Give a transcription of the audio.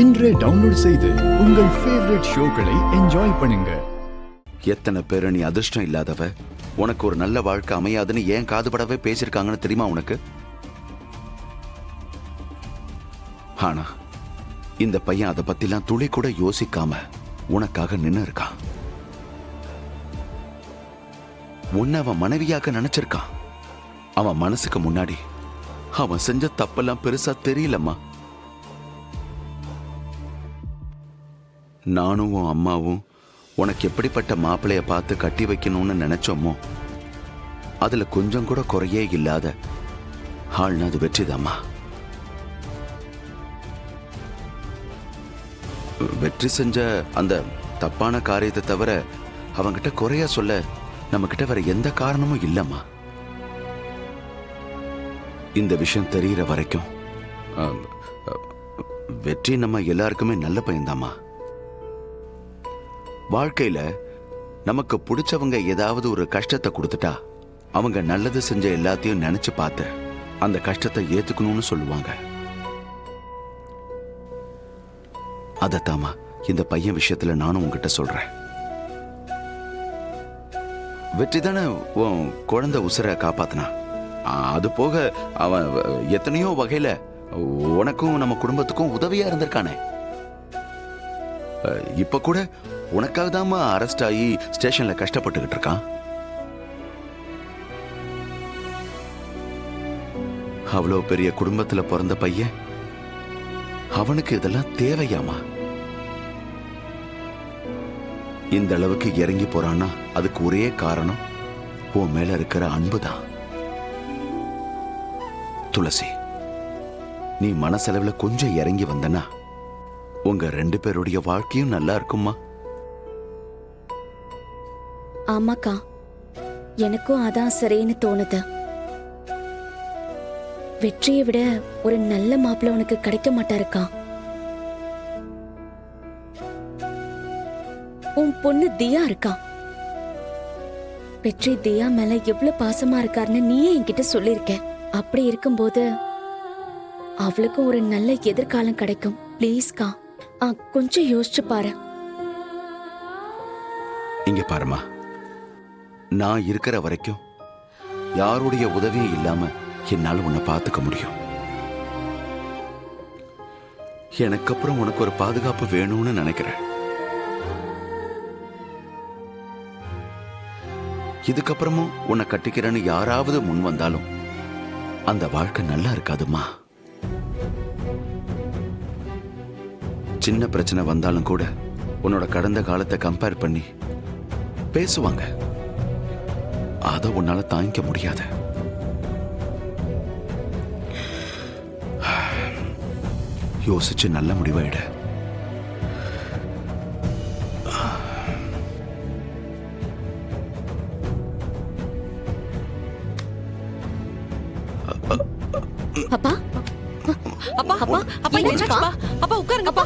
இன்றே டவுன்லோட் செய்து உங்கள் ஃபேவரட் ஷோக்களை என்ஜாய் பண்ணுங்க. எத்தனை பேர் நீ அதிர்ஷ்டம் இல்லாதவ, உனக்கு ஒரு நல்ல வாழ்க்கை அமையாதுன்னு ஏன் காதுபடவே பேசியிருக்காங்கன்னு தெரியுமா உனக்கு? ஆனா இந்த பையன் அதை பத்திலாம் துளி கூட யோசிக்காம உனக்காக நின்னு இருக்கான். உன்னை அவன் மனைவியாக நினைச்சிருக்கான். அவன் மனசுக்கு முன்னாடி அவன் செஞ்ச தப்பெல்லாம் பெருசா தெரியலம்மா. நானும் உன் அம்மாவும் உனக்கு எப்படிப்பட்ட மாப்பிள்ளைய பார்த்து கட்டி வைக்கணும்னு நினைச்சோமோ அதுல கொஞ்சம் கூட குறையே இல்லாத ஆள்னா அது வெற்றிதாம்மா. வெற்றி செஞ்ச அந்த தப்பான காரியத்தை தவிர அவங்கிட்ட குறையா சொல்ல நம்ம கிட்ட வேற எந்த காரணமும் இல்லம்மா. இந்த விஷயம் தெரியற வரைக்கும் வெற்றி நம்ம எல்லாருக்குமே நல்ல பையன்தாம்மா. வாழ்க்கையில நமக்கு பிடிச்சவங்க ஏதாவது ஒரு கஷ்டத்தை கொடுத்துட்டா அவங்க நல்லது செஞ்ச எல்லாத்தையும் நினைச்சு பார்த்து அந்த கஷ்டத்தை ஏத்துக்கணும்னு சொல்லுவாங்க. அதத்தாமா இந்த பையன் விஷயத்துல நானும் உங்ககிட்ட சொல்றேன். வெற்றி தானே உன் குழந்தை உசுரை காப்பாத்தினா. அது போக அவன் எத்தனையோ வகையில உனக்கும் நம்ம குடும்பத்துக்கும் உதவியா இருந்திருக்கானே. இப்ப கூட உனக்காக தாமா அரெஸ்ட் ஆகி ஸ்டேஷன்ல கஷ்டப்பட்டுக்கிட்டு இருக்கான். அவ்வளவு பெரிய குடும்பத்துல பிறந்த பையன், அவனுக்கு இதெல்லாம் தேவையாமா? இந்த அளவுக்கு இறங்கி போறான்னா அதுக்கு ஒரே காரணம் உன் மேல இருக்கிற அன்புதான். துளசி, நீ மனசளவுல கொஞ்சம் இறங்கி வந்தனா உங்க ரெண்டு பேருடைய வாழ்க்கையும் நல்லா இருக்குமா? ஆமாக்கா, எனக்கும் அதான் சரின்னு தோணுது. வெற்றியை விட ஒரு நல்ல மாப்பிள்ளை உனக்கு கிடைக்க மாட்டாருக்கா. உன் பொண்ணு தியா இருக்கா. வெற்றி தியா மேல எவ்வளவு பாசமா இருக்காருன்னு நீயே என்கிட்ட சொல்லிருக்க. அப்படி இருக்கும்போது அவளுக்கும் ஒரு நல்ல எதிர்காலம் கிடைக்கும். பிளீஸ்கா, கொஞ்சம் யோசிச்சு பாரு. இங்க பாருமா, நான் இருக்கிற வரைக்கும் யாருடைய உதவியும் இல்லாம என்னால உன்னை பார்த்துக்க முடியும். எனக்கு அப்புறம் உனக்கு ஒரு பாதுகாப்பு வேணும்னு நினைக்கிறேன். இதுக்கப்புறமும் உன்னை கட்டிக்கிறேன்னு யாராவது முன் வந்தாலும் அந்த வாழ்க்கை நல்லா இருக்காதுமா. சின்ன பிரச்சனை வந்தாலும் கூட உன்னோட கடந்த காலத்தை கம்பேர் பண்ணி பேசுவாங்க. அதை உன்னால தாங்கிக்க முடியாது. யோசிச்சு நல்ல முடிவாயிட. அப்பா, அப்பா, அப்பா, அப்பா, என்னாச்சுப்பா? அப்பா உட்காருங்கப்பா.